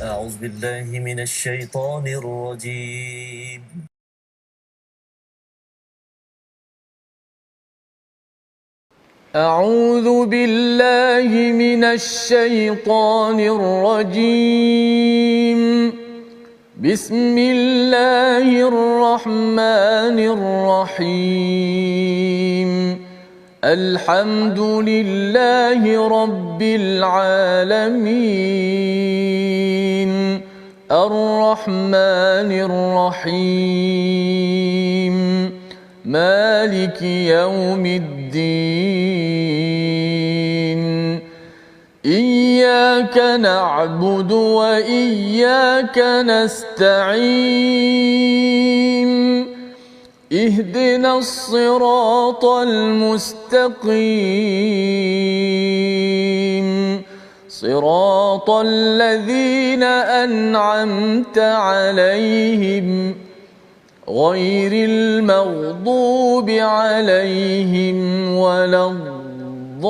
أعوذ بالله من الشيطان الرجيم. أعوذ بالله من الشيطان الرجيم. بسم الله الرحمن الرحيم. الحمد لله رب العالمين. الرحمن الرحيم. مالك يوم الدين. إياك نعبد وإياك نستعين. اهدنا الصراط المستقيم. صراط الذين أنعمت عليهم غير المغضوب عليهم ولا الضالين.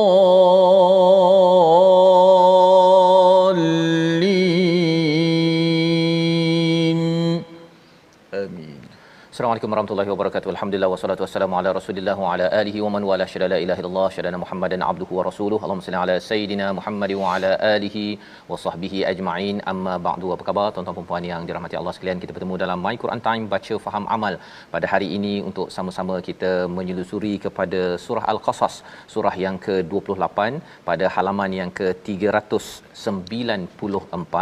آمين. Assalamualaikum warahmatullahi wabarakatuh. Alhamdulillah wassalatu wassalamu ala Rasulillah wa ala alihi wa man wala syada la ilaha illallah syada Muhammadan abduhu wa rasuluhu. Allahumma salli ala sayidina Muhammad wa ala alihi wa sahbihi ajma'in. Amma ba'du. Apa khabar tuan-tuan dan puan yang dirahmati Allah sekalian? Kita bertemu dalam My Quran Time baca faham amal pada hari ini untuk sama-sama kita menyelusuri kepada surah Al-Qasas, surah yang ke-28 pada halaman yang ke-394,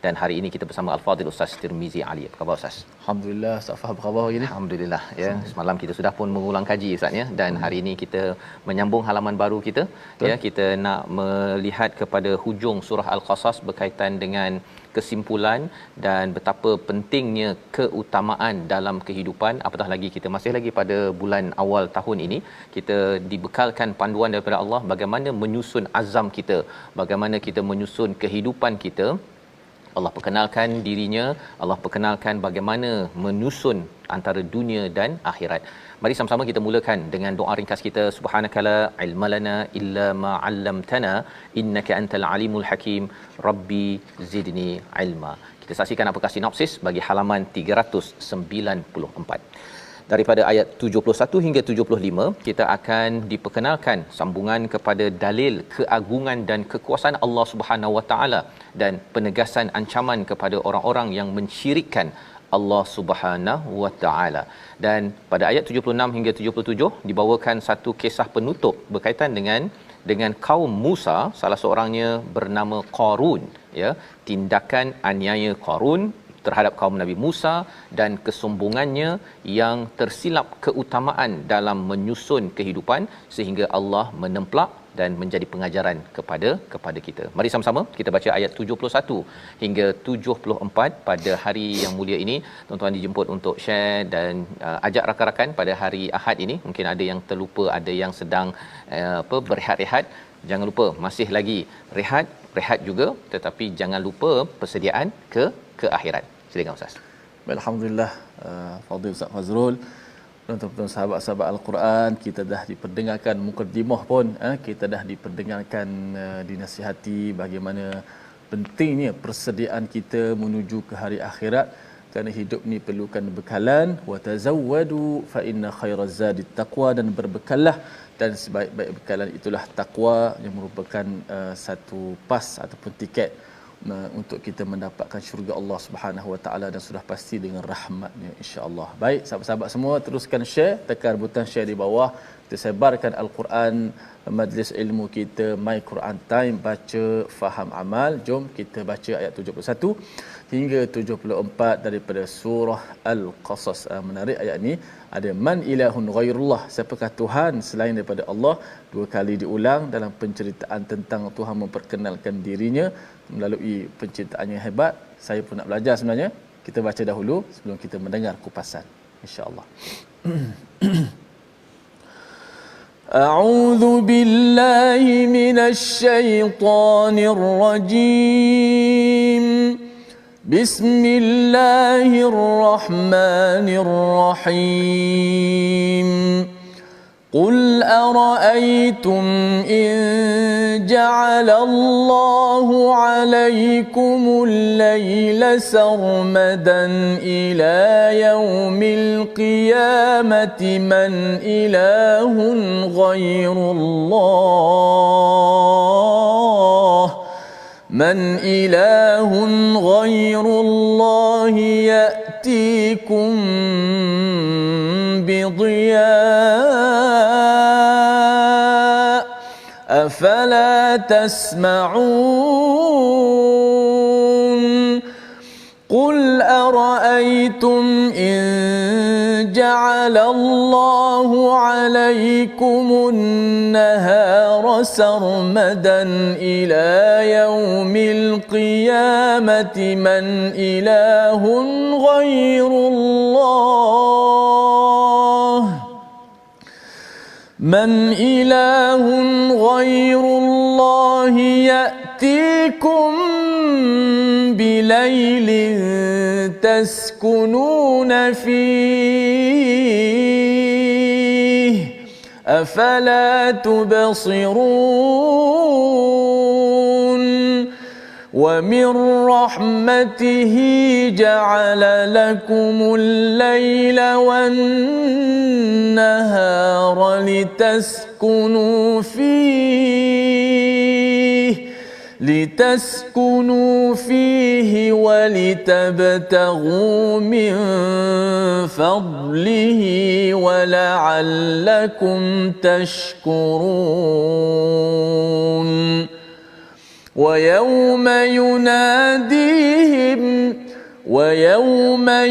dan hari ini kita bersama Al-Fadhil Ustaz Tirmizi Ali. Apa khabar Ustaz? Alhamdulillah, Ustaz Faham apa khabar hari ni? Alhamdulillah ya. Semalam kita sudah pun mengulang kaji Ustaz ya, dan hari ini kita menyambung halaman baru kita. Betul. Ya, kita nak melihat kepada hujung surah Al-Qasas berkaitan dengan kesimpulan dan betapa pentingnya keutamaan dalam kehidupan. Apatah lagi kita masih lagi pada bulan awal tahun ini, kita dibekalkan panduan daripada Allah bagaimana menyusun azam kita, bagaimana kita menyusun kehidupan kita. Allah perkenalkan dirinya, Allah perkenalkan bagaimana menyusun antara dunia dan akhirat. Mari sama-sama kita mulakan dengan doa ringkas kita. Subhanakala ilmalana illa ma 'allamtana innaka antal alimul hakim. Rabbi zidni ilma. Kita saksikan apakah sinopsis bagi halaman 394. Daripada ayat 71 hingga 75, kita akan diperkenalkan sambungan kepada dalil keagungan dan kekuasaan Allah Subhanahu Wa Taala dan penegasan ancaman kepada orang-orang yang mensyirikkan Allah Subhanahu Wa Taala. Dan pada ayat 76 hingga 77 dibawakan satu kisah penutup berkaitan dengan kaum Musa, salah seorangnya bernama Qarun, ya, tindakan aniaya Qarun terhadap kaum Nabi Musa dan kesombongannya yang tersilap keutamaan dalam menyusun kehidupan sehingga Allah menemplak dan menjadi pengajaran kepada kita. Mari sama-sama kita baca ayat 71 hingga 74 pada hari yang mulia ini. Tuan-tuan dijemput untuk share dan ajak rakan-rakan pada hari Ahad ini. Mungkin ada yang terlupa, ada yang sedang berehat-rehat. Jangan lupa, masih lagi rehat juga, tetapi jangan lupa persediaan ke akhirat. Silakan Ustaz. Alhamdulillah, Fadil Ustaz Fazrul, tuan-tuan sahabat-sahabat Al-Quran, kita dah diperdengarkan mukadimah pun, kita dah diperdengarkan, dinasihati bagaimana pentingnya persediaan kita menuju ke hari akhirat, kerana hidup ni perlukan bekalan. Wa tazawwadu fa inna khairaz zadi taqwa, dan berbekallah, dan sebaik-baik bekalan itulah takwa, yang merupakan satu pas ataupun tiket untuk kita mendapatkan syurga Allah Subhanahu Wa Taala, dan sudah pasti dengan rahmatnya insya-Allah. Baik, sahabat-sahabat semua, teruskan share, tekan butang share di bawah. Kita sebarkan Al-Quran, majlis ilmu kita My Quran Time baca faham amal. Jom kita baca ayat 71 hingga 74 daripada surah Al-Qasas. Menarik ayat ni, ada man ilahun ghairullah, siapakah Tuhan selain daripada Allah. Dua kali diulang dalam penceritaan tentang Tuhan memperkenalkan dirinya melalui penceritaan yang hebat. Saya pun nak belajar sebenarnya. Kita baca dahulu sebelum kita mendengar kupasan, insya-Allah. A'udzu billahi minasy syaithanir rajim. Bismillahirrahmanirrahim. Qul ara'aytum in ja'ala الله عليكم الليل سرمدا إلى يوم القيامة من إله غير الله يأتيكم بضياء أفلا تسمعون قل أرأيتم إن جعل الله عليكم النهار سرمدا إلى يوم القيامة من إله غير الله يأتيكم بليل تسكنون فيه أفلا تبصرون ومن رحمته جعل لكم الليل والنهار لتسكنوا فيه ولتبتغوا من فضله ولعلكم تشكرون ويوم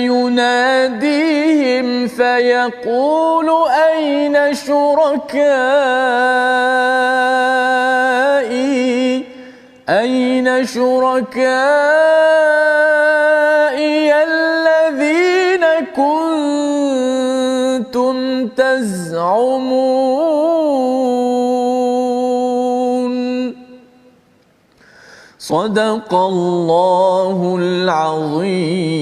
يناديهم فيقول أين شركائي الذين كنتم تزعمون صدق الله العظيم.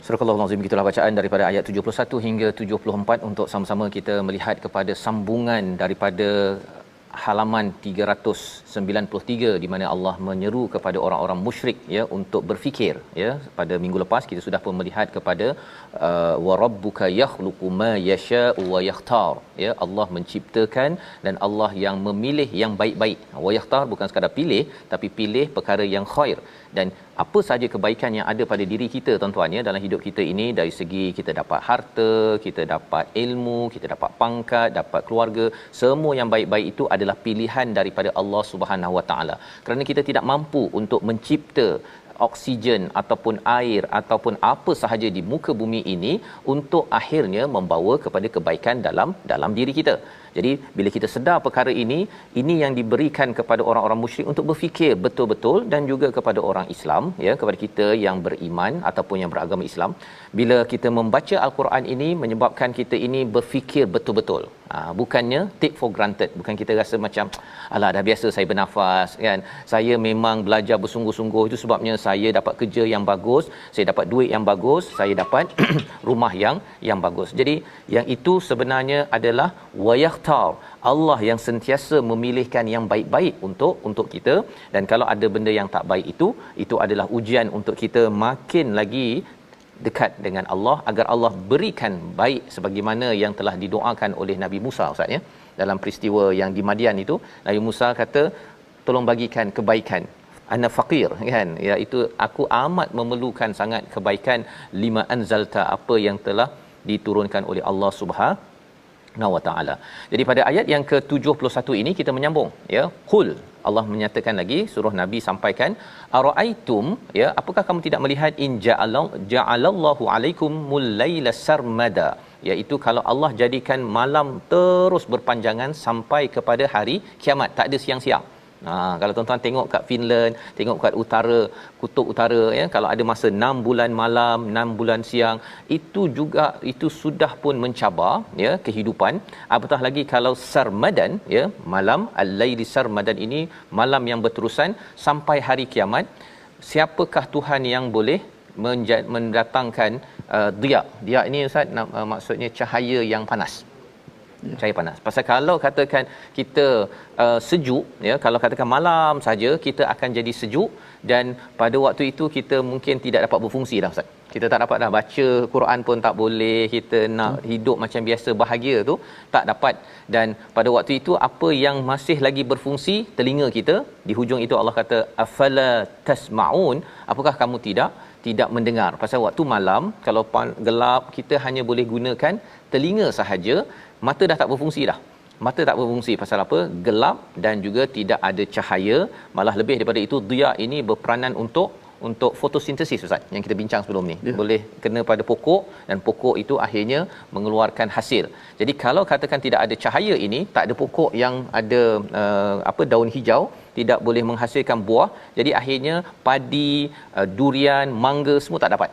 Surah Al-Azim, begitulah bacaan daripada ayat 71 hingga 74 untuk sama-sama kita melihat kepada sambungan daripada halaman 393 di mana Allah menyeru kepada orang-orang musyrik ya untuk berfikir ya. Pada minggu lepas kita sudah pun melihat kepada wa rabbuka yakhluqu ma yasha'u wa yakhtar ya. Allah menciptakan dan Allah yang memilih yang baik-baik. Wa yakhtar bukan sekadar pilih tapi pilih perkara yang khair. Dan apa saja kebaikan yang ada pada diri kita tuan-tuan ya dalam hidup kita ini, dari segi kita dapat harta, kita dapat ilmu, kita dapat pangkat, dapat keluarga, semua yang baik-baik itu adalah pilihan daripada Allah Subhanahu Wa Taala. Kerana kita tidak mampu untuk mencipta oksigen ataupun air ataupun apa sahaja di muka bumi ini untuk akhirnya membawa kepada kebaikan dalam diri kita. Jadi bila kita sedar perkara ini yang diberikan kepada orang-orang musyrik untuk berfikir betul-betul, dan juga kepada orang Islam ya, kepada kita yang beriman ataupun yang beragama Islam. Bila kita membaca al-Quran ini menyebabkan kita ini berfikir betul-betul. Bukannya take for granted, bukan kita rasa macam alah dah biasa saya bernafas kan, saya memang belajar bersungguh-sungguh itu sebabnya saya dapat kerja yang bagus, saya dapat duit yang bagus, saya dapat rumah yang bagus. Jadi yang itu sebenarnya adalah wayahtar, Allah yang sentiasa memilihkan yang baik-baik untuk kita. Dan kalau ada benda yang tak baik itu adalah ujian untuk kita makin lagi dekat dengan Allah, agar Allah berikan baik sebagaimana yang telah didoakan oleh Nabi Musa Ustaz ya. Dalam peristiwa yang di Madian itu, Nabi Musa kata tolong bagikan kebaikan, ana faqir kan, iaitu aku amat memerlukan sangat kebaikan, lima anzalta, apa yang telah diturunkan oleh Allah Subhanahu Wa Taala. Jadi pada ayat yang ke-71 ini kita menyambung ya, qul, Allah menyatakan lagi, suruh Nabi sampaikan, araaitum ya, apakah kamu tidak melihat in ja'alallahu alaikumul laila sarmada, iaitu kalau Allah jadikan malam terus berpanjangan sampai kepada hari kiamat, tak ada siang-siang. Kalau tuan-tuan tengok kat Finland, tengok kat utara, kutub utara ya, kalau ada masa 6 bulan malam, 6 bulan siang, itu sudah pun mencabar ya kehidupan. Apatah lagi kalau sarmadan ya, malam al-laili sarmadan ini malam yang berterusan sampai hari kiamat. Siapakah Tuhan yang boleh mendatangkan dia ini Ustaz, maksudnya cahaya yang panas Cahaya panas. Pasal kalau katakan kita sejuk, ya, kalau katakan malam saja kita akan jadi sejuk, dan pada waktu itu kita mungkin tidak dapat berfungsi dah Ustaz. Kita tak dapat dah baca Quran pun tak boleh, kita nak hidup macam biasa bahagia tu tak dapat. Dan pada waktu itu apa yang masih lagi berfungsi? Telinga kita. Di hujung itu Allah kata afala tasmaun, apakah kamu tidak mendengar? Pasal waktu malam kalau gelap kita hanya boleh gunakan telinga sahaja, mata dah tak berfungsi dah. Mata tak berfungsi pasal apa? Gelap dan juga tidak ada cahaya. Malah lebih daripada itu, dia ini berperanan untuk fotosintesis Ustaz yang kita bincang sebelum ni. Boleh kena pada pokok dan pokok itu akhirnya mengeluarkan hasil. Jadi kalau katakan tidak ada cahaya ini, tak ada pokok yang ada daun hijau, tidak boleh menghasilkan buah. Jadi akhirnya padi, durian, mangga semua tak dapat.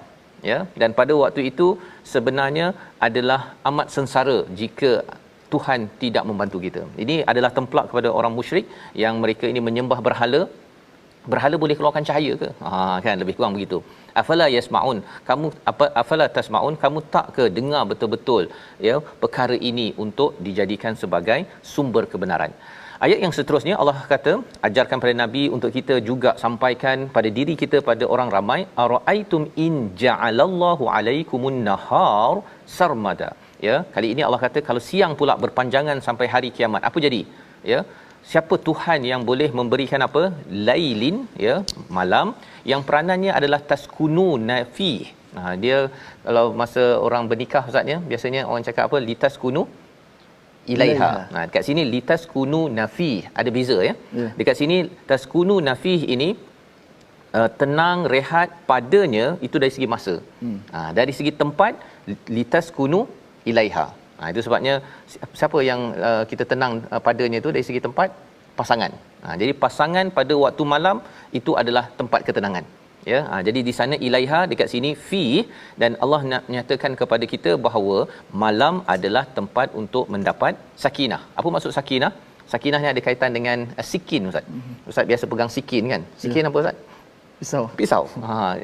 Ya, dan pada waktu itu sebenarnya adalah amat sengsara jika Tuhan tidak membantu kita. Ini adalah templak kepada orang musyrik yang mereka ini menyembah berhala. Berhala boleh keluarkan cahaya ke? Kan lebih kurang begitu. Afala yasmaun, kamu afala tasmaun, kamu tak ke dengar betul-betul ya perkara ini untuk dijadikan sebagai sumber kebenaran. Ayat yang seterusnya Allah kata, ajarkan pada Nabi untuk kita juga sampaikan pada diri kita, pada orang ramai, araaitum in ja'alallahu alaikumun nahar sarmada. Ya, kali ini Allah kata kalau siang pula berpanjangan sampai hari kiamat, apa jadi? Ya, siapa Tuhan yang boleh memberikan apa? Lailin, ya, malam yang peranannya adalah taskunu nafi. Dia kalau masa orang bernikah Ustaz ya, biasanya orang cakap apa? Litaskunu ilaiha. Dekat sini litaskunu nafi, ada beza ya. Dekat sini taskunu nafi ini tenang, rehat padanya, itu dari segi masa. Dari segi tempat litaskunu ilaiha. Itu sebabnya siapa yang kita tenang padanya itu dari segi tempat? Pasangan. Jadi pasangan pada waktu malam itu adalah tempat ketenangan. Ya, jadi di sana ilaiha, dekat sini fi, dan Allah nak nyatakan kepada kita bahawa malam adalah tempat untuk mendapat sakinah. Apa maksud sakinah? Sakinah ni ada kaitan dengan sikin Ustaz. Ustaz biasa pegang sikin kan? Sikin apa Ustaz? Pisau.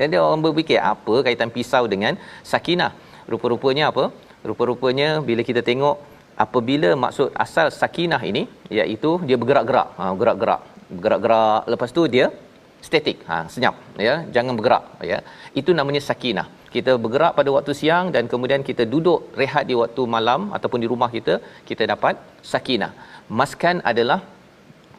Jadi orang berfikir apa kaitan pisau dengan sakinah? Rupa-rupanya apa? Rupa-rupanya bila kita tengok apabila maksud asal sakinah ini iaitu dia bergerak-gerak. Bergerak-gerak, lepas tu dia statik, senyap ya, jangan bergerak ya. Itu namanya sakinah. Kita bergerak pada waktu siang dan kemudian kita duduk rehat di waktu malam ataupun di rumah kita, kita dapat sakinah. Maskan adalah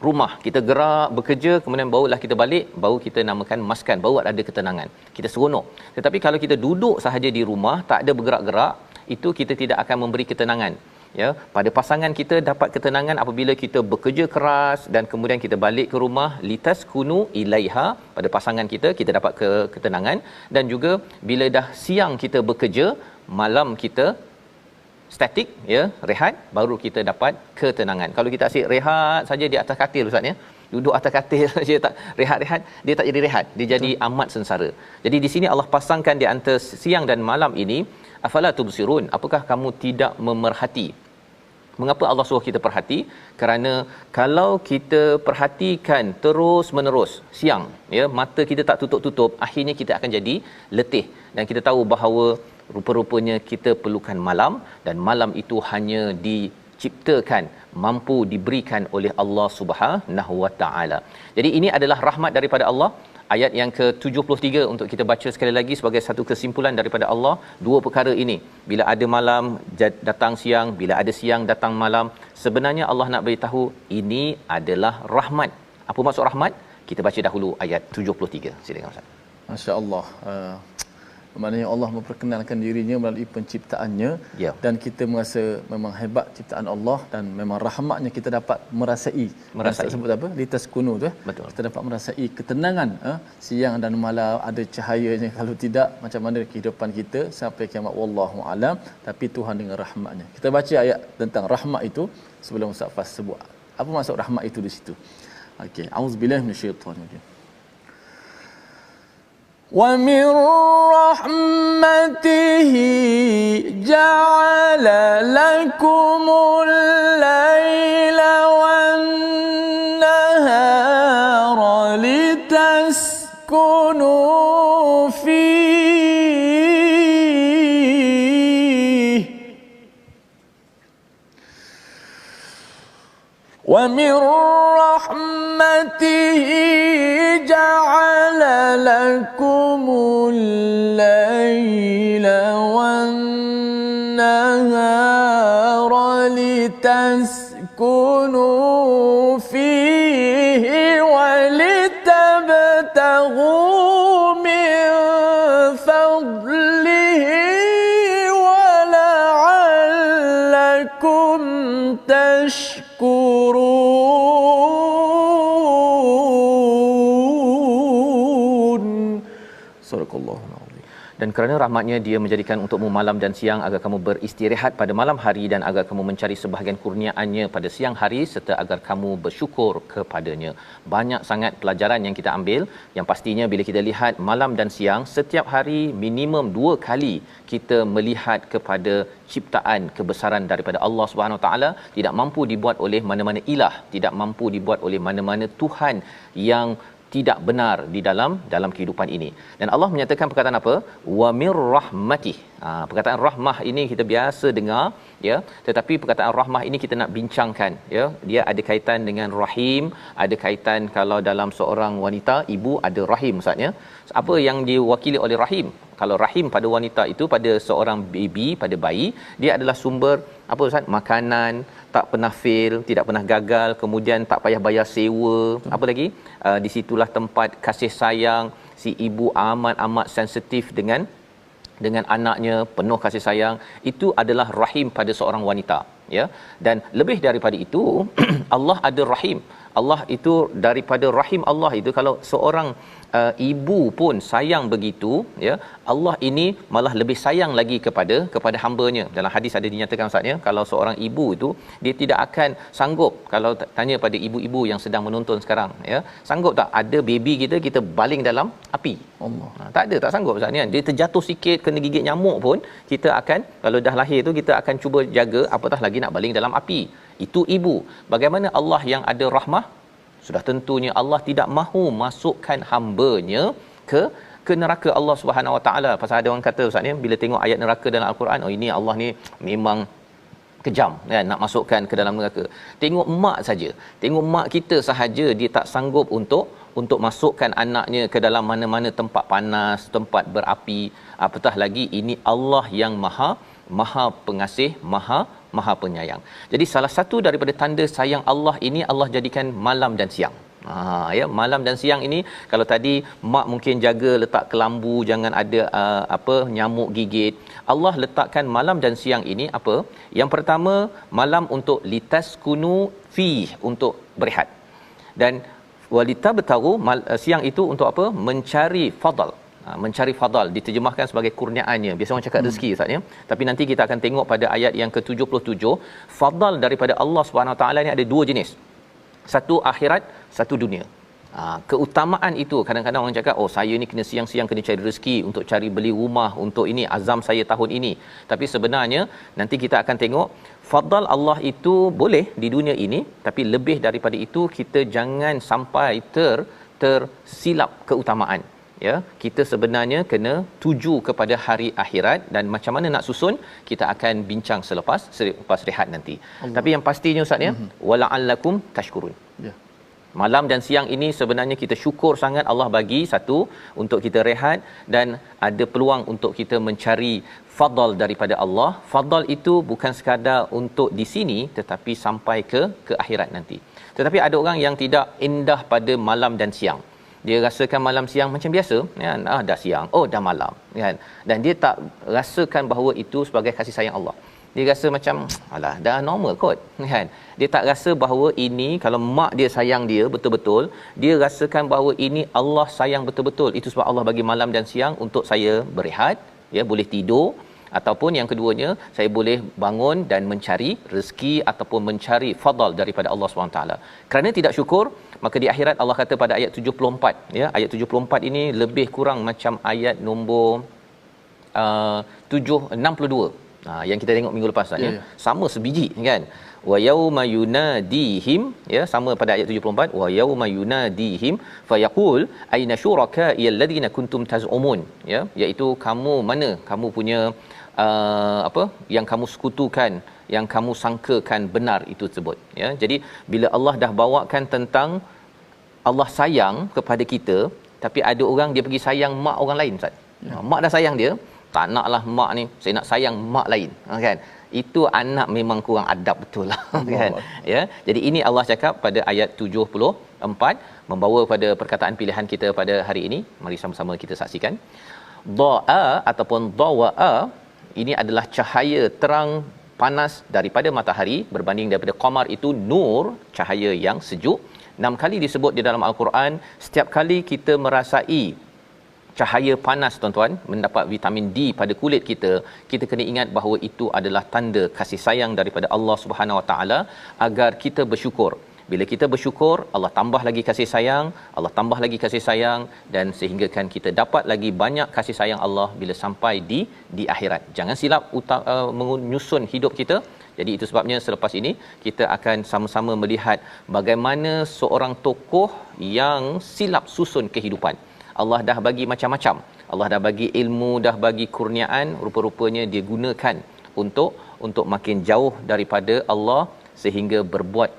rumah. Kita gerak, bekerja, kemudian barulah kita balik, baru kita namakan maskan, baru ada ketenangan. Kita seronok. Tetapi kalau kita duduk sahaja di rumah, tak ada bergerak-gerak, itu kita tidak akan memberi ketenangan. Ya, pada pasangan kita dapat ketenangan apabila kita bekerja keras dan kemudian kita balik ke rumah, litaskunu ilaiha, pada pasangan kita dapat ketenangan. Dan juga bila dah siang kita bekerja, malam kita statik ya, rehat, baru kita dapat ketenangan. Kalau kita asyik rehat saja di atas katil Ustaz ya, duduk atas katil saja tak rehat-rehat, dia tak jadi rehat, dia jadi amat sengsara. Jadi di sini Allah pasangkan di antara siang dan malam ini, afala tubsirun, apakah kamu tidak memerhati? Mengapa Allah suruh kita perhati? Kerana kalau kita perhatikan terus menerus siang ya, mata kita tak tutup-tutup, akhirnya kita akan jadi letih. Dan kita tahu bahawa rupa-rupanya kita perlukan malam, dan malam itu hanya diciptakan, mampu diberikan oleh Allah Subhanahu Wa Taala. Jadi ini adalah rahmat daripada Allah. Ayat yang ke-73 untuk kita baca sekali lagi sebagai satu kesimpulan daripada Allah. Dua perkara ini, bila ada malam datang siang, bila ada siang datang malam, sebenarnya Allah nak beritahu ini adalah rahmat. Apa maksud rahmat? Kita baca dahulu ayat 73. Silakan Ustaz. Masya-Allah. Maknanya Allah memperkenalkan dirinya melalui penciptaannya, dan kita merasa memang hebat ciptaan Allah, dan memang rahmatnya kita dapat merasai. Sebut apa? Litaskunu tu. Betul. Kita dapat merasai ketenangan siang dan malam, ada cahayanya. Kalau tidak, macam mana kehidupan kita sampai kiamat, wallahu alam. Tapi Tuhan dengan rahmatnya. Kita baca ayat tentang rahmat itu sebelum Ustaz Fas sebut apa maksud rahmat itu di situ. Okey, auzubillahi minasyaitanir. وَمِنْ رَحْمَتِهِ جَعَلَ لَكُمُ اللَّيْلَ وَالنَّهَارَ لِتَسْكُنُوا فِيهِ ومن رحمته جعل لكم الليل والنهار لتسكنوا فيه ولتبتغوا من فضله ولعلكم تشكرون. صدق الله العظيم. Dan kerana rahmatnya dia menjadikan untukmu malam dan siang agar kamu beristirahat pada malam hari dan agar kamu mencari sebahagian kurniaannya pada siang hari serta agar kamu bersyukur kepadanya. Banyak sangat pelajaran yang kita ambil. Yang pastinya bila kita lihat malam dan siang, setiap hari minimum 2 kali kita melihat kepada ciptaan kebesaran daripada Allah Subhanahu Wa Taala, tidak mampu dibuat oleh mana-mana ilah, tidak mampu dibuat oleh mana-mana tuhan yang tidak benar di dalam kehidupan ini. Dan Allah menyatakan perkataan apa? Wa mir rahmatih. Perkataan rahmah ini kita biasa dengar, ya, tetapi perkataan rahmah ini kita nak bincangkan, ya. Dia ada kaitan dengan rahim, ada kaitan kalau dalam seorang wanita, ibu ada rahim, maksudnya apa yang diwakili oleh rahim. Kalau rahim pada wanita itu, pada seorang baby, pada bayi, dia adalah sumber apa Ustaz? Makanan, tak pernah fail, tidak pernah gagal, kemudian tak payah bayar sewa. Apa lagi? Di situlah tempat kasih sayang. Si ibu amat sensitif dengan anaknya, penuh kasih sayang. Itu adalah rahim pada seorang wanita, ya. Dan lebih daripada itu Allah ada rahim. Allah itu daripada rahim Allah itu, kalau seorang ibu pun sayang begitu, ya, Allah ini malah lebih sayang lagi kepada hamba-Nya. Dalam hadis ada dinyatakan Ustaz, ya, kalau seorang ibu itu dia tidak akan sanggup, kalau tanya pada ibu-ibu yang sedang menonton sekarang, ya, sanggup tak ada baby kita baling dalam api? Allah. Tak ada, tak sanggup Ustaz, ya. Dia terjatuh sikit kena gigit nyamuk pun kita akan, kalau dah lahir tu kita akan cuba jaga, apatah lagi nak baling dalam api. Itu ibu. Bagaimana Allah yang ada rahmah? Sudah tentunya Allah tidak mahu masukkan hamba-Nya ke neraka Allah Subhanahu Wa Taala. Pasal ada orang kata Ustaz ni, bila tengok ayat neraka dalam al-Quran, oh ini Allah ni memang kejam, kan, nak masukkan ke dalam neraka. Tengok mak saja. Tengok mak kita sahaja dia tak sanggup untuk masukkan anaknya ke dalam mana-mana tempat panas, tempat berapi. Apatah lagi ini Allah yang Maha Pengasih, Maha Penyayang. Jadi salah satu daripada tanda sayang Allah ini, Allah jadikan malam dan siang. Ya, malam dan siang ini, kalau tadi mak mungkin jaga letak kelambu jangan ada nyamuk gigit, Allah letakkan malam dan siang ini apa? Yang pertama, malam untuk litaskunu fi, untuk berehat. Dan walitabtagu, siang itu untuk apa? Mencari fadal. Mencari fadal diterjemahkan sebagai kurniaannya. Biasa orang cakap rezeki Ustaz, ya. Tapi nanti kita akan tengok pada ayat yang ke-77, fadal daripada Allah Subhanahu Wa Taala ni ada 2 jenis. Satu akhirat, satu dunia. Keutamaan itu kadang-kadang orang cakap, oh saya ni kena siang-siang kena cari rezeki untuk cari beli rumah, untuk ini azam saya tahun ini. Tapi sebenarnya nanti kita akan tengok fadal Allah itu boleh di dunia ini, tapi lebih daripada itu kita jangan sampai tersilap keutamaan. Ya, kita sebenarnya kena tuju kepada hari akhirat, dan macam mana nak susun kita akan bincang selepas rehat nanti. Allah. Tapi yang pastinya Ustaz, ya, wala'allakum tashkurun. Ya. Malam dan siang ini sebenarnya kita syukur sangat Allah bagi satu untuk kita rehat, dan ada peluang untuk kita mencari fadal daripada Allah. Fadal itu bukan sekadar untuk di sini tetapi sampai ke akhirat nanti. Tetapi ada orang yang tidak indah pada malam dan siang. Dia rasakan malam siang macam biasa, kan? Dah siang, oh dah malam, kan? Dan dia tak rasakan bahawa itu sebagai kasih sayang Allah. Dia rasa macam alah dah normal kot, kan? Dia tak rasa bahawa ini, kalau mak dia sayang dia betul-betul, dia rasakan bahawa ini Allah sayang betul-betul. Itu sebab Allah bagi malam dan siang untuk saya berehat, ya, boleh tidur, ataupun yang keduanya saya boleh bangun dan mencari rezeki ataupun mencari fadal daripada Allah SWT. Kerana tidak syukur, maka di akhirat Allah kata pada ayat 74, ya, ayat 74 ini lebih kurang macam ayat nombor 62 yang kita tengok minggu lepas, ya. Sama sebiji, kan? Wa yauma yunadihim, ya, sama pada ayat 74, wa yauma yunadihim fayaqul aina syuraka'i alladhina kuntum taz'umun, ya, iaitu kamu mana kamu punya yang kamu sekutukan yang kamu sangkakan benar itu tersebut, ya. Jadi bila Allah dah bawakan tentang Allah sayang kepada kita, tapi ada orang dia pergi sayang mak orang lain, Ustaz. Mak dah sayang dia, tak naklah mak ni, saya nak sayang mak lain, kan? Itu anak memang kurang adab betul lah, kan? Ya. Jadi ini Allah cakap pada ayat 74, membawa pada perkataan pilihan kita pada hari ini. Mari sama-sama kita saksikan. Dha'a ataupun dhawa'a, ini adalah cahaya terang panas daripada matahari berbanding daripada qamar itu nur, cahaya yang sejuk. 6 kali disebut di dalam Al-Quran. Setiap kali kita merasai cahaya panas, tuan-tuan, mendapat vitamin D pada kulit kita, kita kena ingat bahawa itu adalah tanda kasih sayang daripada Allah Subhanahu Wa Taala agar kita bersyukur. Bila kita bersyukur, Allah tambah lagi kasih sayang, Allah tambah lagi kasih sayang, dan sehinggakan kita dapat lagi banyak kasih sayang Allah bila sampai di akhirat. Jangan silap menyusun hidup kita. Jadi itu sebabnya selepas ini kita akan sama-sama melihat bagaimana seorang tokoh yang silap susun kehidupan. Allah dah bagi macam-macam. Allah dah bagi ilmu, dah bagi kurniaan, rupa-rupanya dia gunakan untuk makin jauh daripada Allah sehingga berbuat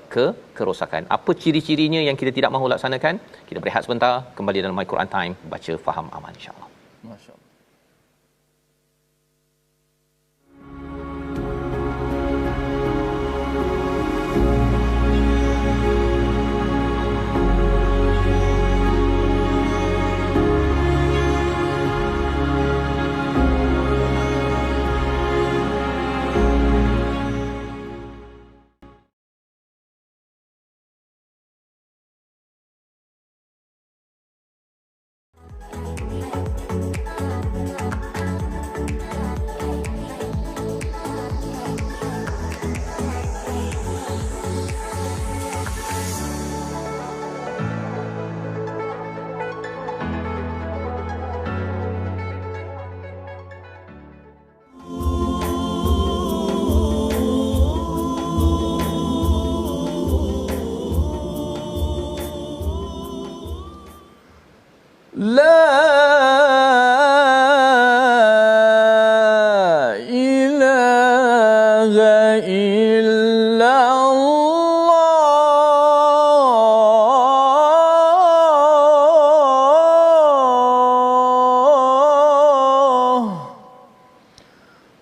kerosakan. Apa ciri-cirinya yang kita tidak mahu laksanakan? Kita berehat sebentar, kembali dalam My Quran Time, baca faham aman insya-Allah. Masya-Allah.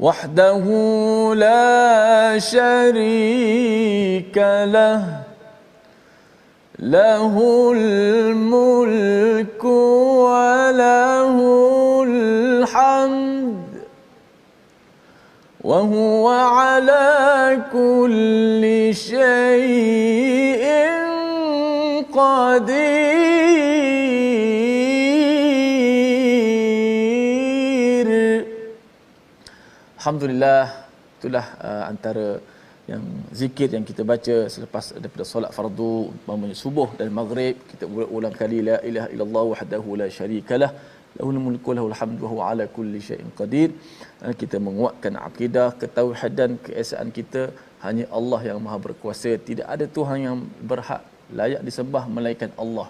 وحده لا شريك له له الملك وله الحمد وهو على كل شيء قدير. Alhamdulillah, itulah antara yang zikir yang kita baca selepas daripada solat fardu, umpamanya subuh dan maghrib, kita ulang kali la ilaha illallah wahdahu la syarikalah lahul mulku wa lahul hamdu wa huwa ala kulli syai'in qadir. Kita menguatkan akidah ketauhidan, keesaan kita hanya Allah yang Maha berkuasa, tidak ada Tuhan yang berhak layak disembah melainkan Allah.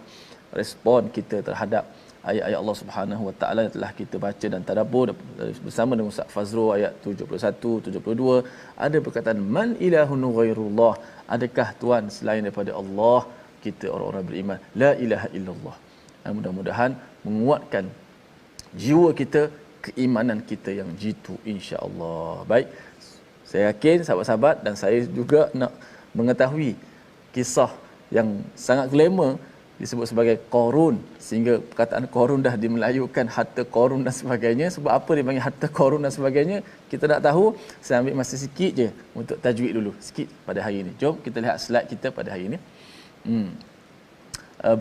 Respon kita terhadap ayat-ayat Allah Subhanahu Wa Taala telah kita baca dan tadabbur bersama dengan Ustaz Fazrul ayat 71 72, ada perkataan man ilahun ghairullah, adakah tuhan selain daripada Allah? Kita orang-orang beriman la ilaha illallah. Mudah-mudahan menguatkan jiwa kita, keimanan kita yang jitu insya-Allah. Baik, saya yakin sahabat-sahabat dan saya juga nak mengetahui kisah yang sangat glamour disebut sebagai Qarun, sehingga perkataan Qarun dah dimelayukan harta Qarun dan sebagainya. Sebab apa dia panggil harta Qarun dan sebagainya, kita nak tahu. Saya ambil masa sikit je untuk tajwid dulu sikit pada hari ini. Jom kita lihat slide kita pada hari ini.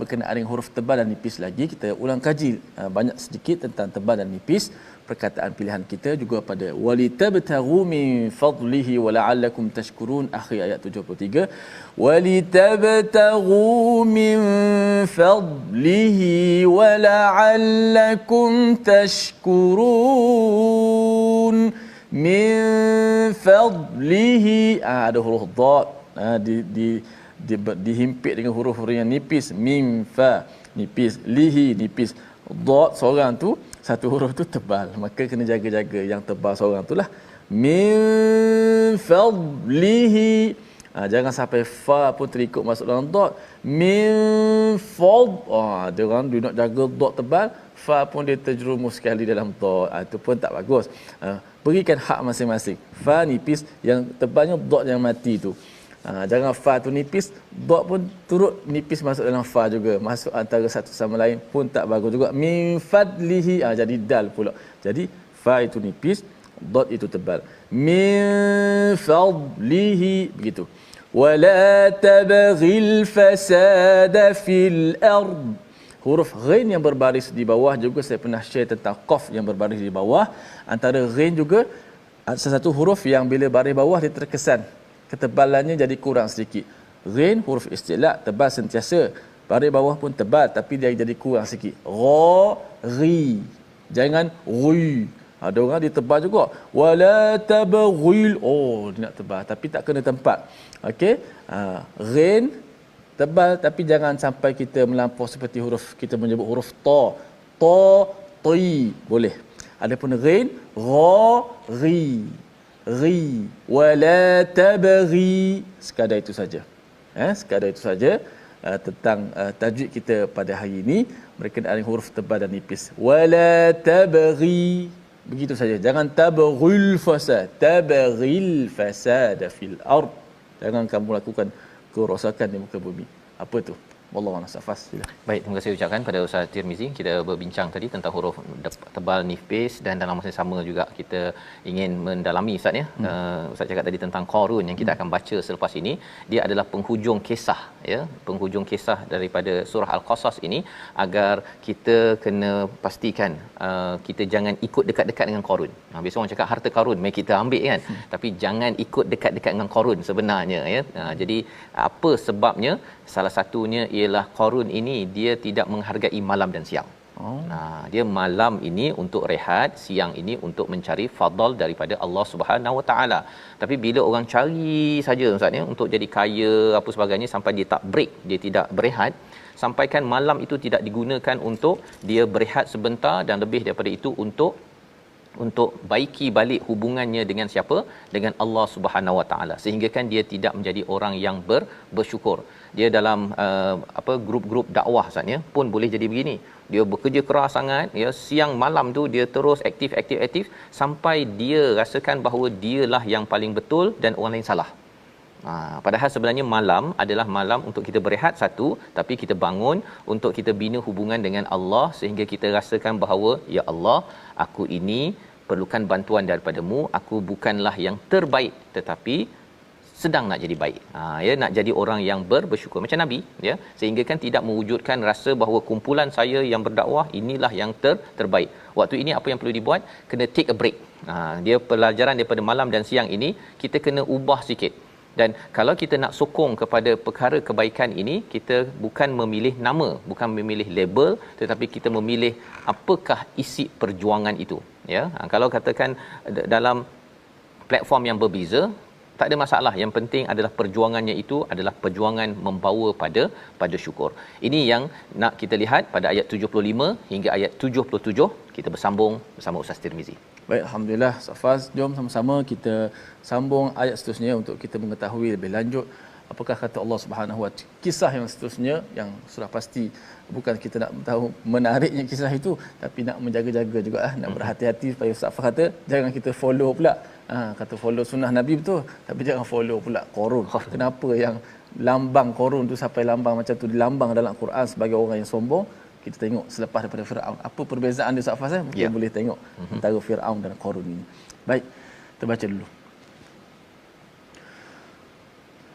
Berkenaan dengan huruf tebal dan nipis lagi, kita ulang kaji banyak sedikit tentang tebal dan nipis. Perkataan pilihan kita juga pada walitabtaghu min fadlihi wa la'allakum tashkurun, akhir ayat 73. Walitabtaghu min fadlihi wa la'allakum tashkurun. Min fadlihi, ada huruf dad dihimpit dengan huruf-huruf yang nipis. Mim fa nipis, lihi nipis, dad seorang tu satu huruf tu tebal, maka kena jaga-jaga yang tebal seorang tu lah. min fadlihi. Jangan sampai fa pun terikut masuk dalam dot. Min fad. Dia orang dia nak jaga dot tebal, fa pun dia terjerumus sekali dalam dot. Itu pun tak bagus. Berikan hak masing-masing. Fa nipis, yang tebalnya dot yang mati tu. Jangan fa tu nipis, dot pun turut nipis masuk dalam fa juga. Masuk antara satu sama lain pun tak bagus juga. Min fadlihi, jadi dal pula. Jadi fa itu nipis, dot itu tebal. Min fadlihi, begitu. Wala tabghil fasada fil ard. Huruf ghain yang berbaris di bawah juga saya pernah share tentang qaf yang berbaris di bawah. Antara ghain juga satu huruf yang bila baris bawah dia terkesan ketebalannya jadi kurang sedikit. Ghain huruf istilah tebal sentiasa. Baris bawah pun tebal tapi dia jadi kurang sikit. Ra, ri. Jangan ri. Ada orang dia tebal juga. Wala tabghil. Dia nak tebal tapi tak kena tempat. Okey. Ghain tebal tapi jangan sampai kita melampau seperti huruf kita menyebut huruf ta. Ta, ti. Boleh. Adapun ghain, ra, ri. Ri. Wala tabghi. Sekadar itu saja. Sekadar itu saja tentang tajwid kita pada hari ini berkenaan huruf tebal dan nipis. Wala tabghi. Begitu saja. Jangan tabghil fasad. Tabghil fasad fil ard. Jangan kamu lakukan kerosakan di muka bumi. Apa tu? Wallahu a'lam. Safas. Baik, terima kasih ucapkan pada Ustaz Tirmizi. Kita berbincang tadi tentang huruf tebal nipis dan dalam masa yang sama juga kita ingin mendalami Ustaz ya. Ustaz cakap tadi tentang Qarun yang kita akan baca selepas ini. Dia adalah penghujung kisah ya, penghujung kisah daripada surah Al-Qasas ini, agar kita kena pastikan kita jangan ikut dekat-dekat dengan Qarun. Biasa orang cakap harta Qarun mari kita ambil kan. Tapi jangan ikut dekat-dekat dengan Qarun sebenarnya ya. Jadi apa sebabnya? Salah satunya ialah Qarun ini dia tidak menghargai malam dan siang. Dia malam ini untuk rehat, siang ini untuk mencari fadal daripada Allah Subhanahu Wa Taala. Tapi bila orang cari saja Ustaz ya untuk jadi kaya apa sebagainya sampai dia tak break, dia tidak berehat, sampaikan malam itu tidak digunakan untuk dia berehat sebentar dan lebih daripada itu untuk baiki balik hubungannya dengan siapa? Dengan Allah Subhanahu Wa Taala, sehingga kan dia tidak menjadi orang yang bersyukur. Dia dalam grup-grup dakwah saatnya pun boleh jadi begini. Dia bekerja keras sangat ya, siang malam tu dia terus aktif sampai dia rasakan bahawa dialah yang paling betul dan orang lain salah. Padahal sebenarnya malam adalah malam untuk kita berehat satu, tapi kita bangun untuk kita bina hubungan dengan Allah sehingga kita rasakan bahawa ya Allah, aku ini perlukan bantuan daripadamu, aku bukanlah yang terbaik tetapi sedang nak jadi baik. Nak jadi orang yang bersyukur macam Nabi ya, sehingga kan tidak mewujudkan rasa bahawa kumpulan saya yang berdakwah inilah yang terbaik. Waktu ini apa yang perlu dibuat? Kena take a break. Dia pelajaran daripada malam dan siang ini kita kena ubah sikit. Dan kalau kita nak sokong kepada perkara kebaikan ini, kita bukan memilih nama, bukan memilih label, tetapi kita memilih apakah isi perjuangan itu ya. Kalau katakan dalam platform yang berbeza, tak ada masalah. Yang penting adalah perjuangannya itu adalah perjuangan membawa pada syukur. Ini yang nak kita lihat pada ayat 75 hingga ayat 77. Kita bersambung bersama Ustaz Tirmizi. Baik, alhamdulillah. Safas, jom sama-sama kita sambung ayat seterusnya untuk kita mengetahui lebih lanjut apakah kata Allah Subhanahu Wa Taala. Kisah yang seterusnya yang sudah pasti bukan kita nak tahu menariknya kisah itu, tapi nak menjaga-jaga juga nak berhati-hati supaya Safas kata jangan kita follow pula. Kata follow sunnah Nabi betul, tapi jangan follow pula Qarun. Kenapa yang lambang Qarun tu sampai lambang macam tu dilambang dalam Quran sebagai orang yang sombong? Kita tengok selepas daripada Firaun. Apa perbezaan dia Safas mungkin boleh tengok antara Firaun dan Qarun ini. Baik, kita baca dulu.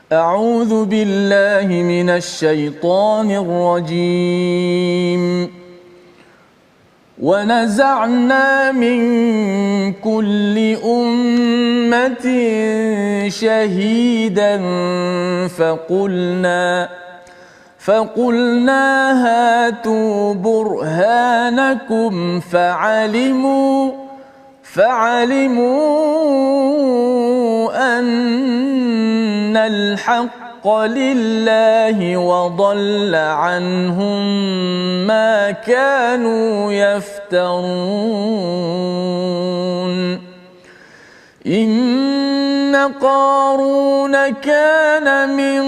أعوذ بالله من الشيطان الرجيم ونزعنا من كل أمة شهيدا فقلنا هاتوا برهانكم فعلموا أن الحق لله وضل عنهم ما كانوا يفترون إن قارون كان من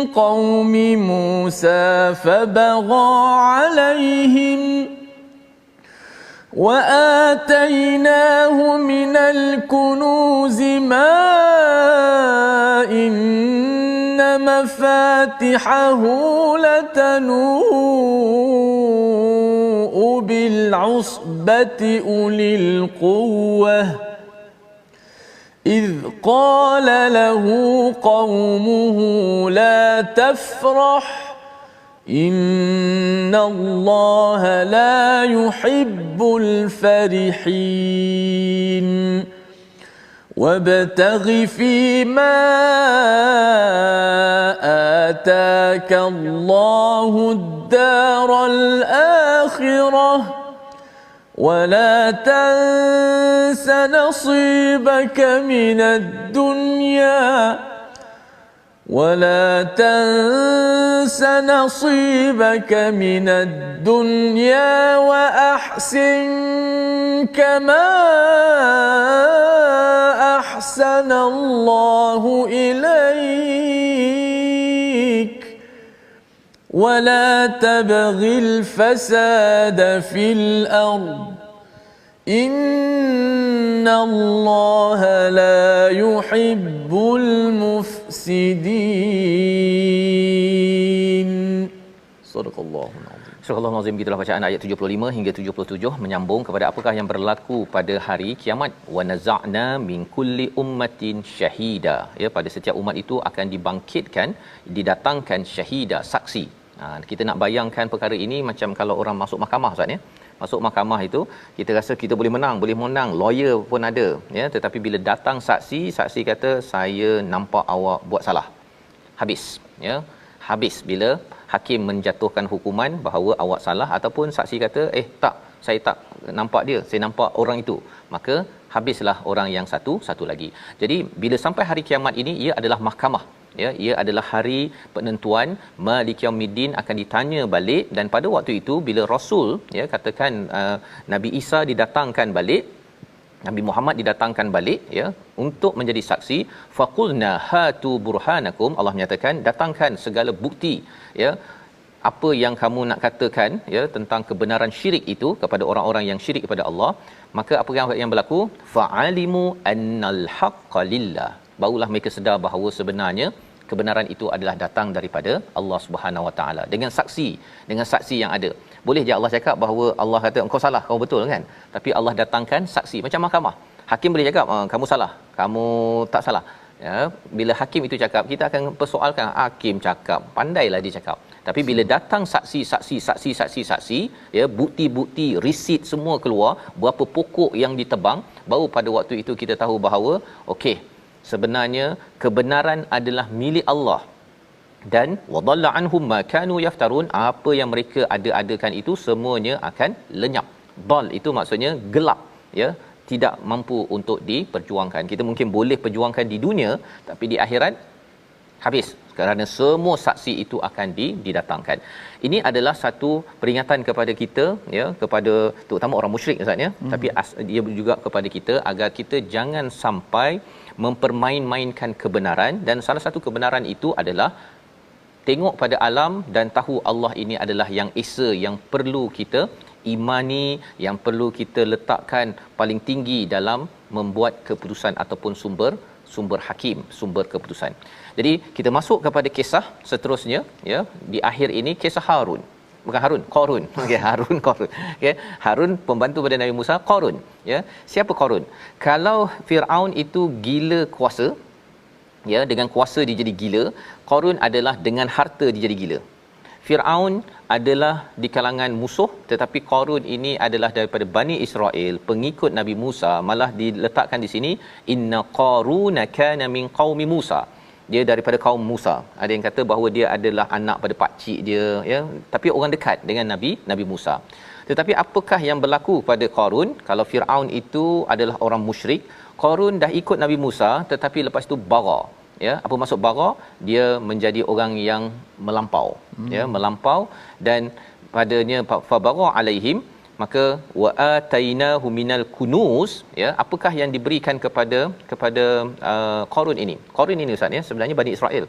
قوم موسى فبغى عليهم وآتيناه من الكنوز ما إن مفاتحه لتنوء بالعصبة أولي القوة إذ قال له قومه لا تفرح إن الله لا يحب الفرحين وابتغ فيما آتاك الله الدار الآخرة ولا تنس نصيبك من الدنيا وأحسن كما أحسن الله إليك ولا تبغ الفساد في الأرض إن الله لا يحب المفسدين. صدق الله العظيم. Surah Al-Azim, gitulah bacaan ayat 75 hingga 77 menyambung kepada apakah yang berlaku pada hari kiamat. Wa naza'na min kulli ummatin syahida. Ya, pada setiap umat itu akan dibangkitkan, didatangkan syahida, saksi. Kita nak bayangkan perkara ini macam kalau orang masuk mahkamah, Ustaz ya. Masuk mahkamah itu kita rasa kita boleh menang, lawyer pun ada ya, tetapi bila datang saksi kata saya nampak awak buat salah. Habis ya. Habis bila hakim menjatuhkan hukuman bahawa awak salah, ataupun saksi kata tak, saya tak nampak dia, saya nampak orang itu, maka habislah orang yang satu lagi. Jadi bila sampai hari kiamat ini, ia adalah mahkamah ya, ia adalah hari penentuan. Malik Yaumiddin akan ditanya balik, dan pada waktu itu bila Rasul ya, katakan Nabi Isa didatangkan balik, Nabi Muhammad didatangkan balik ya untuk menjadi saksi, faqulna hatu burhanakum, Allah menyatakan datangkan segala bukti ya, apa yang kamu nak katakan ya tentang kebenaran syirik itu kepada orang-orang yang syirik kepada Allah. Maka apa yang berlaku? Fa'alimu annal haqqa lillah, barulah mereka sedar bahawa sebenarnya kebenaran itu adalah datang daripada Allah Subhanahu Wa Taala, dengan saksi yang ada. Boleh je Allah cakap bahawa Allah kata engkau salah, kau betul kan, tapi Allah datangkan saksi. Macam mahkamah, hakim boleh cakap kamu salah, kamu tak salah ya. Bila hakim itu cakap, kita akan persoalkan hakim cakap, pandailah dia cakap. Tapi bila datang saksi ya, bukti-bukti, resit semua keluar, berapa pokok yang ditebang, baru pada waktu itu kita tahu bahawa okey, sebenarnya kebenaran adalah milik Allah, dan wadalla anhum ma kanu yaftarun, apa yang mereka ada-adakan itu semuanya akan lenyap. Dal itu maksudnya gelap ya, tidak mampu untuk diperjuangkan. Kita mungkin boleh perjuangkan di dunia, tapi di akhirat habis, kerana semua saksi itu akan didatangkan. Ini adalah satu peringatan kepada kita ya, kepada terutama orang musyrik Ustaz ya, tapi dia juga kepada kita agar kita jangan sampai mempermain-mainkan kebenaran. Dan salah satu kebenaran itu adalah tengok pada alam dan tahu Allah ini adalah yang esa, yang perlu kita imani, yang perlu kita letakkan paling tinggi dalam membuat keputusan ataupun sumber hakim, sumber keputusan. Jadi kita masuk kepada kisah seterusnya ya, di akhir ini kisah Qarun. Okey, Qarun. Okey, Qarun pembantu pada Nabi Musa, Qarun ya. Siapa Qarun? Kalau Firaun itu gila kuasa ya, dengan kuasa dia jadi gila, Qarun adalah dengan harta dia jadi gila. Firaun adalah di kalangan musuh, tetapi Qarun ini adalah daripada Bani Israel, pengikut Nabi Musa. Malah diletakkan di sini inna Qaruna kana min qaumi Musa, dia daripada kaum Musa. Ada yang kata bahawa dia adalah anak pada pak cik dia ya, tapi orang dekat dengan Nabi Musa. Tetapi apakah yang berlaku pada Qarun? Kalau Firaun itu adalah orang musyrik, Qarun dah ikut Nabi Musa, tetapi lepas itu bara ya. Apa maksud bara? Dia menjadi orang yang melampau ya, melampau, dan padanya fa bara alaihim, maka wa atainahu minal kunuz, ya, apakah yang diberikan kepada Qarun ini. Qarun ini Ustaz, ya, sebenarnya Bani Israel,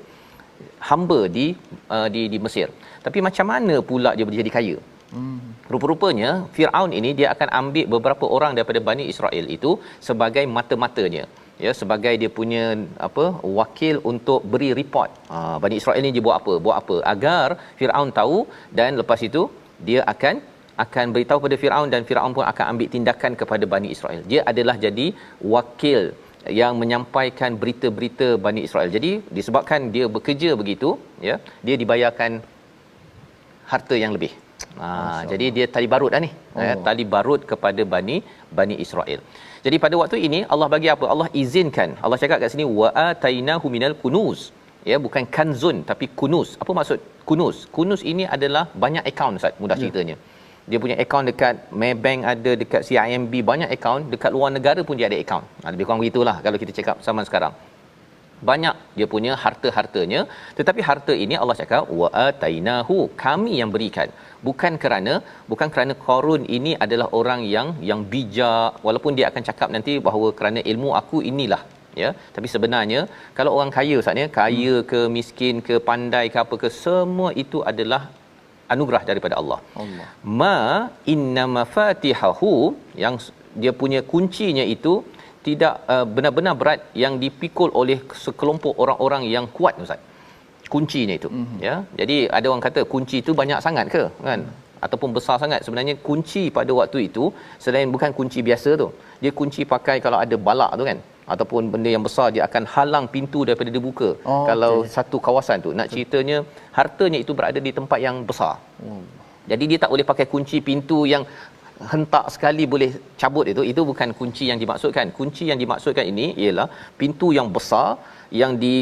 hamba di Mesir. Tapi macam mana pula dia boleh jadi kaya? Rupa-rupanya Firaun ini dia akan ambil beberapa orang daripada Bani Israel itu sebagai mata-matanya, ya, sebagai dia punya wakil untuk beri report. Bani Israel ni dia buat apa agar Firaun tahu, dan lepas itu dia akan beritahu pada Firaun, dan Firaun pun akan ambil tindakan kepada Bani Israel. Dia adalah jadi wakil yang menyampaikan berita-berita Bani Israel. Jadi disebabkan dia bekerja begitu, ya, dia dibayarkan harta yang lebih. Jadi dia tali barut dah ni. Tali barut kepada Bani Israel. Jadi pada waktu ini Allah bagi apa? Allah izinkan. Allah cakap kat sini wa atainahu minal kunuz. Ya, bukan kanzun tapi kunuz. Apa maksud kunuz? Kunuz ini adalah banyak akaun Ustaz, mudah ceritanya. Dia punya akaun dekat Maybank ada, dekat CIMB banyak akaun, dekat luar negara pun dia ada akaun. Lebih kurang begitulah kalau kita cakap zaman sekarang. Banyak dia punya harta-hartanya, tetapi harta ini Allah cakap wa atainahu, kami yang berikan. Bukan kerana Qarun ini adalah orang yang bijak, walaupun dia akan cakap nanti bahawa kerana ilmu aku inilah, ya, tapi sebenarnya kalau orang kaya Ustaz, ya, kaya ke miskin ke pandai ke apa ke, semua itu adalah anugerah daripada Allah. Ma inna mafatihahu, yang dia punya kuncinya itu tidak benar-benar berat yang dipikul oleh sekelompok orang-orang yang kuat Ustaz. Kuncinya itu, ya. Jadi ada orang kata kunci itu banyak sangat ke, kan, ataupun besar sangat. Sebenarnya kunci pada waktu itu selain bukan kunci biasa tu, dia kunci pakai kalau ada balak tu, kan, ataupun benda yang besar, dia akan halang pintu daripada dia buka. Kalau satu kawasan tu, nak ceritanya hartanya itu berada di tempat yang besar. Jadi dia tak boleh pakai kunci pintu yang hentak sekali boleh cabut. Itu bukan kunci yang dimaksudkan. Kunci yang dimaksudkan ini ialah pintu yang besar, yang di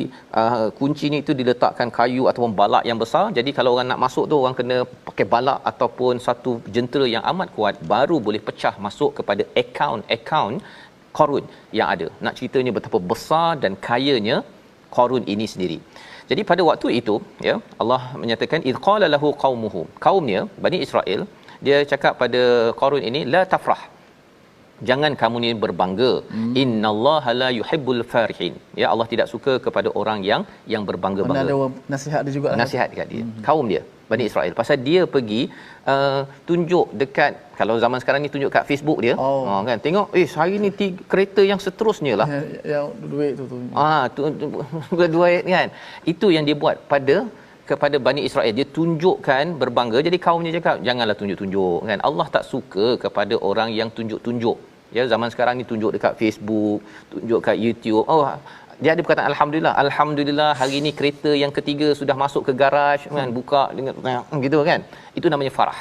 kunci ni itu diletakkan kayu ataupun balak yang besar. Jadi kalau orang nak masuk tu, orang kena pakai balak ataupun satu jentera yang amat kuat baru boleh pecah masuk kepada akaun Qarun yang ada. Nak ceritanya betapa besar dan kayanya Qarun ini sendiri. Jadi pada waktu itu, ya, Allah menyatakan id qala lahu qaumuhu, kaumnya Bani Israel, dia cakap pada Qarun ini, la tafrah, jangan kamu ni berbangga. Innallaha la yuhibbul farihin, ya, Allah tidak suka kepada orang yang berbangga-bangga. Ada nasihat dia juga, nasihat dekat dia, kaum dia Bani Israel, pasal dia pergi tunjuk dekat, kalau zaman sekarang ni tunjuk kat Facebook dia, kan, tengok hari ni kereta yang seterusnya lah, yang duit tu duit, kan. Itu yang dia buat kepada Bani Israel, dia tunjukkan berbangga. Jadi kaumnya cakap janganlah tunjuk-tunjuk, kan. Allah tak suka kepada orang yang tunjuk-tunjuk, ya. Zaman sekarang ni tunjuk dekat Facebook, tunjuk kat YouTube. Dia ada perkataan alhamdulillah hari ni kereta yang ketiga sudah masuk ke garaj, kan, buka dengan gitu, kan. Itu namanya farah.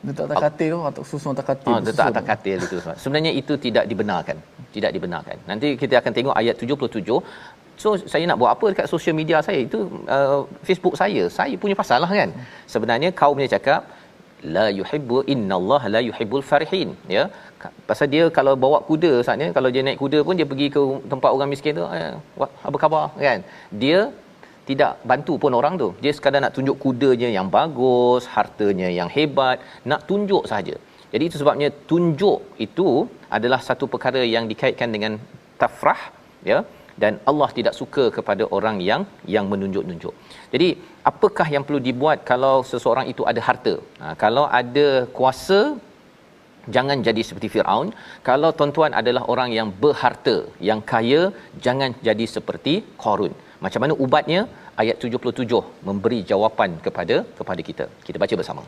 Letak atas katil tu, atau susun atas katil. Letak atas katil itu. Sebenarnya itu tidak dibenarkan. Nanti kita akan tengok ayat 77. So saya nak buat apa dekat sosial media saya itu, Facebook saya punya pasal lah, kan. Sebenarnya kaumnya cakap la yuhibbu innallaha la yuhibbul farihin, ya. Pasal dia kalau bawa kuda saatnya, kalau dia naik kuda pun dia pergi ke tempat orang miskin tu, apa khabar, kan. Dia tidak bantu pun orang tu, dia sekadar nak tunjuk kudanya yang bagus, hartanya yang hebat, nak tunjuk saja. Jadi itu sebabnya tunjuk itu adalah satu perkara yang dikaitkan dengan tafrah, ya. Dan Allah tidak suka kepada orang yang menunjuk-nunjuk. Jadi apakah yang perlu dibuat kalau seseorang itu ada harta? Kalau ada kuasa, jangan jadi seperti Firaun. Kalau tuan-tuan adalah orang yang berharta, yang kaya, jangan jadi seperti Qarun. Macam mana ubatnya? Ayat 77 memberi jawapan kepada kita. Kita baca bersama.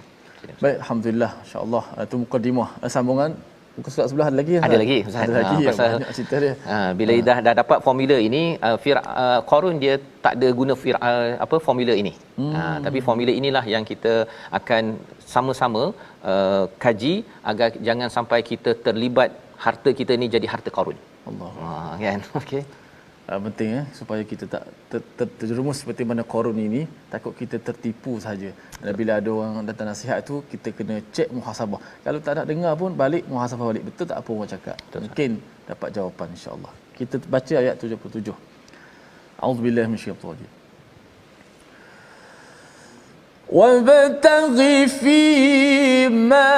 Baik, alhamdulillah, insya-Allah. Itu mukadimah. Sambungan buku surat sebelah ada lagi, ada lagi Ustaz. Ada lagi, pasal banyak cerita dia. Bila dah dapat formula ini, Qarun dia tak ada guna formula ini. Tapi formula inilah yang kita akan sama-sama kaji agar jangan sampai kita terlibat harta kita ni jadi harta Qarun. Allah. Kan. Okey. Penting, supaya kita tak terjerumus seperti mana Qarun ini, takut kita tertipu saja. Dan bila ada orang datang nasihat tu, kita kena cek muhasabah. Kalau tak nak dengar pun balik muhasabah balik. Betul tak apa orang cakap? Mungkin dapat jawapan, insya-Allah. Kita baca ayat 77. A'udzubillahi minasyaitanir rajim. وابتغ فيما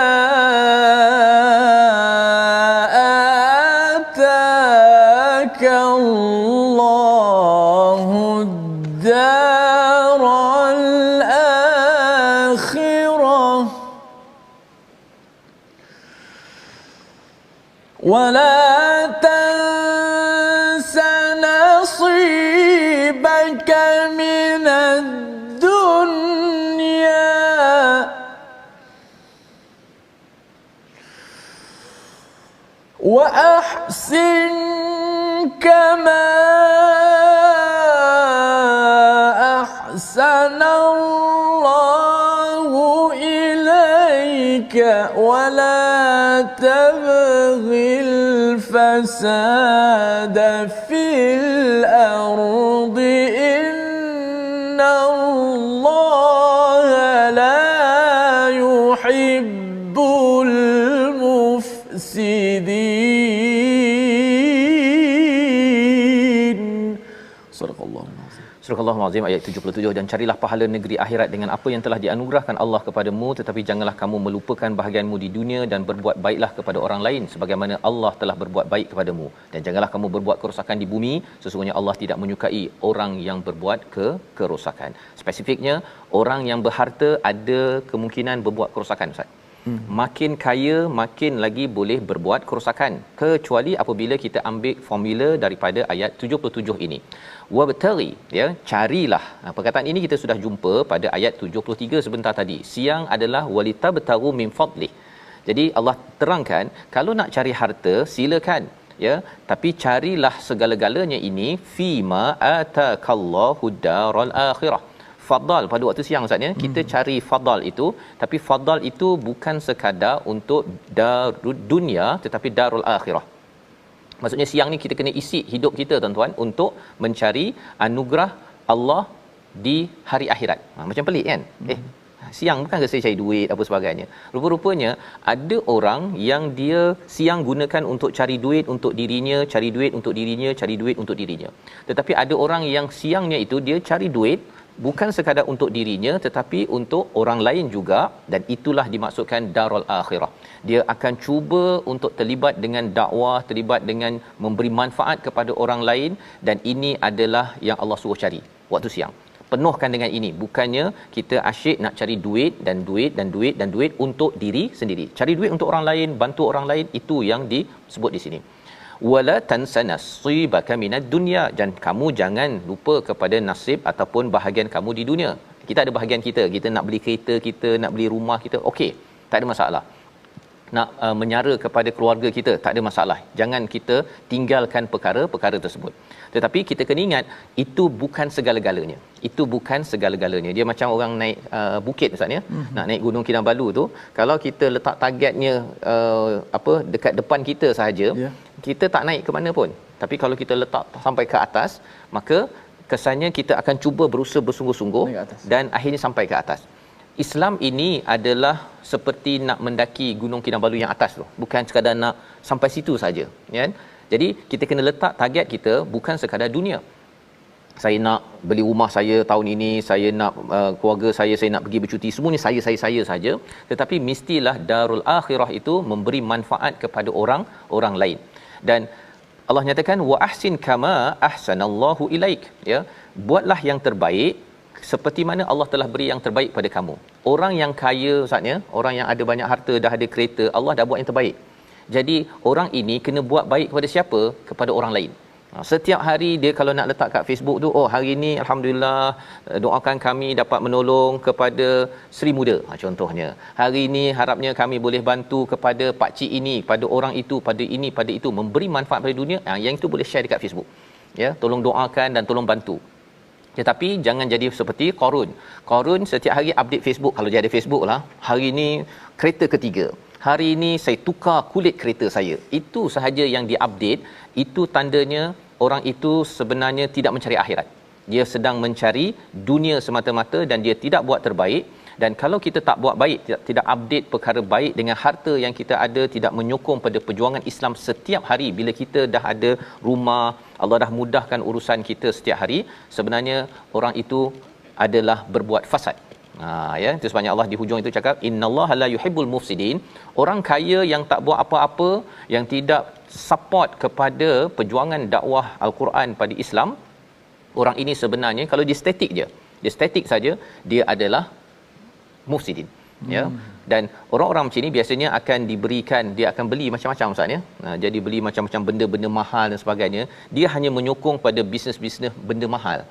آتاك الله الدار الآخرة ولا تنس نصيبك من الدنيا وأحسن كما أحسن الله إليك ولا تبغ الفساد في الأرض إن الله لا يحب المفسدين. صدق الله العظيم. Surah Al-Azim ayat 77, dan carilah pahala negeri akhirat dengan apa yang telah dianugerahkan Allah kepadamu, tetapi janganlah kamu melupakan bahagianmu di dunia dan berbuat baiklah kepada orang lain sebagaimana Allah telah berbuat baik kepadamu, dan janganlah kamu berbuat kerosakan di bumi, sesungguhnya Allah tidak menyukai orang yang berbuat kerosakan. Spesifiknya orang yang berharta ada kemungkinan berbuat kerosakan, Ustaz. Makin kaya makin lagi boleh berbuat kerosakan, kecuali apabila kita ambil formula daripada ayat 77 ini. Wabtaghi, ya, carilah. Perkataan ini kita sudah jumpa pada ayat 73 sebentar tadi. Siang adalah walitabtagu min fadlih. Jadi Allah terangkan kalau nak cari harta silakan, ya, tapi carilah segala-galanya ini fima atakallahu daral akhirah. Fadal pada waktu siang, Ustaz, ya, kita cari fadal itu, tapi fadal itu bukan sekadar untuk dunia tetapi darul akhirah. Maksudnya siang ni kita kena isi hidup kita, tuan-tuan, untuk mencari anugerah Allah di hari akhirat. Macam pelik kan? Siang bukan ke saya cari duit apa sebagainya. Rupa-rupanya ada orang yang dia siang gunakan untuk cari duit untuk dirinya, cari duit untuk dirinya, cari duit untuk dirinya. Tetapi ada orang yang siangnya itu dia cari duit bukan sekadar untuk dirinya tetapi untuk orang lain juga, dan itulah dimaksudkan darul akhirah. Dia akan cuba untuk terlibat dengan dakwah, terlibat dengan memberi manfaat kepada orang lain, dan ini adalah yang Allah suruh cari waktu siang. Penuhkan dengan ini, bukannya kita asyik nak cari duit dan duit dan duit dan duit untuk diri sendiri. Cari duit untuk orang lain, bantu orang lain, itu yang disebut di sini. Wala tansa nasibaka minad dunya, dan kamu jangan lupa kepada nasib ataupun bahagian kamu di dunia. Kita ada bahagian kita nak beli kereta kita, nak beli rumah kita, okey, tak ada masalah. Nak menyara kepada keluarga kita, tak ada masalah. Jangan kita tinggalkan perkara-perkara tersebut. Tetapi kita kena ingat itu bukan segala-galanya. Itu bukan segala-galanya. Dia macam orang naik bukit, Ustaz, ya. Nak naik Gunung Kinabalu tu, kalau kita letak targetnya dekat depan kita sahaja, kita tak naik ke mana pun. Tapi kalau kita letak sampai ke atas, maka kesannya kita akan cuba berusaha bersungguh-sungguh dan akhirnya sampai ke atas. Islam ini adalah seperti nak mendaki Gunung Kinabalu yang atas tu, bukan sekadar nak sampai situ saja, ya. Jadi kita kena letak target kita bukan sekadar dunia. Saya nak beli rumah saya tahun ini, saya nak keluarga saya nak pergi bercuti, semuanya saya saja, tetapi mestilah darul akhirah itu memberi manfaat kepada orang lain. Dan Allah nyatakan wa ahsin kama ahsanallahu ilaik, ya, buatlah yang terbaik seperti mana Allah telah beri yang terbaik pada kamu. Orang yang kaya, Ustaz, ya, orang yang ada banyak harta, dah ada kereta, Allah dah buat yang terbaik. Jadi orang ini kena buat baik kepada siapa? Kepada orang lain. Setiap hari dia kalau nak letak kat Facebook tu, oh hari ni alhamdulillah doakan kami dapat menolong kepada Sri Muda, contohnya. Hari ini harapnya kami boleh bantu kepada pak cik ini, pada orang itu, pada ini, pada itu, memberi manfaat pada dunia. Yang itu boleh share dekat Facebook. Ya, tolong doakan dan tolong bantu. Tetapi jangan jadi seperti Qarun. Qarun setiap hari update Facebook, kalau dia ada Facebook lah. Hari ini kereta ketiga. Hari ini saya tukar kulit kereta saya. Itu sahaja yang diupdate. Itu tandanya orang itu sebenarnya tidak mencari akhirat. Dia sedang mencari dunia semata-mata dan dia tidak buat terbaik. Dan kalau kita tak buat baik, tidak update perkara baik dengan harta yang kita ada, tidak menyokong pada perjuangan Islam setiap hari, bila kita dah ada rumah, Allah dah mudahkan urusan kita setiap hari, sebenarnya orang itu adalah berbuat fasad. Ya, itu sebabnya Allah di hujung itu cakap innallaha la yuhibbul mufsidin. Orang kaya yang tak buat apa-apa, yang tidak support kepada perjuangan dakwah al-Quran pada Islam, orang ini sebenarnya kalau dia statik saja, dia adalah mufsidin. Ya, dan orang-orang macam ni biasanya akan diberikan, dia akan beli macam-macam ustaz ya. Jadi beli macam-macam benda-benda mahal dan sebagainya. Dia hanya menyokong pada bisnes-bisnes benda mahal,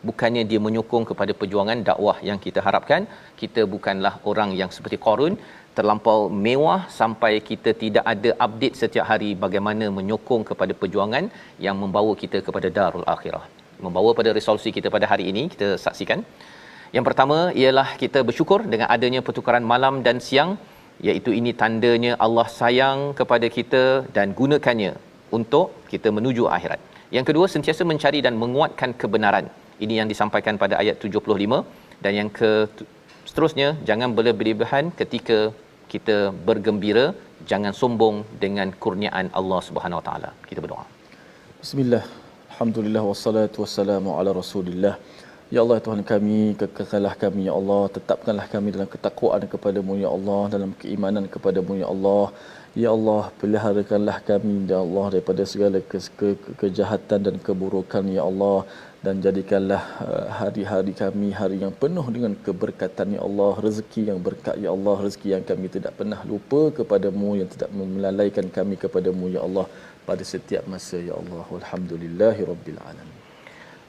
bukannya dia menyokong kepada perjuangan dakwah yang kita harapkan. Kita bukanlah orang yang seperti Qarun terlampau mewah sampai kita tidak ada update setiap hari bagaimana menyokong kepada perjuangan yang membawa kita kepada darul akhirah. Membawa pada resolusi kita pada hari ini, kita saksikan. Yang pertama ialah kita bersyukur dengan adanya pertukaran malam dan siang, iaitu ini tandanya Allah sayang kepada kita dan gunakannya untuk kita menuju akhirat. Yang kedua, sentiasa mencari dan menguatkan kebenaran. Ini yang disampaikan pada ayat 75. Dan yang seterusnya, jangan berlebihan ketika kita bergembira, jangan sombong dengan kurniaan Allah Subhanahu Wa Taala. Kita berdoa. Bismillah. Alhamdulillah wassalatu wassalamu ala Rasulillah. Ya Allah, Tuhan kami, kekallah kami ya Allah, tetapkanlah kami dalam ketakwaan kepada-Mu ya Allah, dalam keimanan kepada-Mu ya Allah. Ya Allah, peliharakanlah kami ya Allah daripada segala kejahatan dan keburukan ya Allah, dan jadikanlah hari-hari kami hari yang penuh dengan keberkatan ya Allah, rezeki yang berkat ya Allah, rezeki yang kami tidak pernah lupa kepada-Mu, yang tidak melalaikan kami kepada-Mu ya Allah pada setiap masa ya Allah. Walhamdulillahirabbil alamin.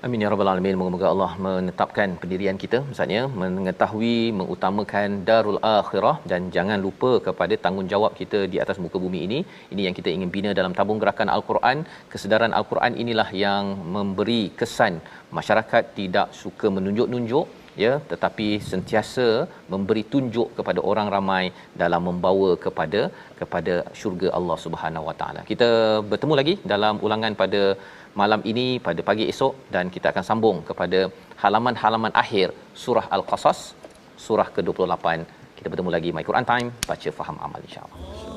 Amin ya rabbal alamin. Moga-moga Allah menetapkan pendirian kita, maksudnya mengetahui, mengutamakan darul akhirah, dan jangan lupa kepada tanggungjawab kita di atas muka bumi ini. Ini yang kita ingin bina dalam tabung gerakan Al-Quran. Kesedaran Al-Quran inilah yang memberi kesan masyarakat tidak suka menunjuk-nunjuk, ya, tetapi sentiasa memberi tunjuk kepada orang ramai dalam membawa kepada syurga Allah Subhanahu Wa Taala. Kita bertemu lagi dalam ulangan pada malam ini, pada pagi esok, dan kita akan sambung kepada halaman-halaman akhir surah Al-Qasas, surah ke-28. Kita bertemu lagi My Quran Time, baca faham amal insya-Allah.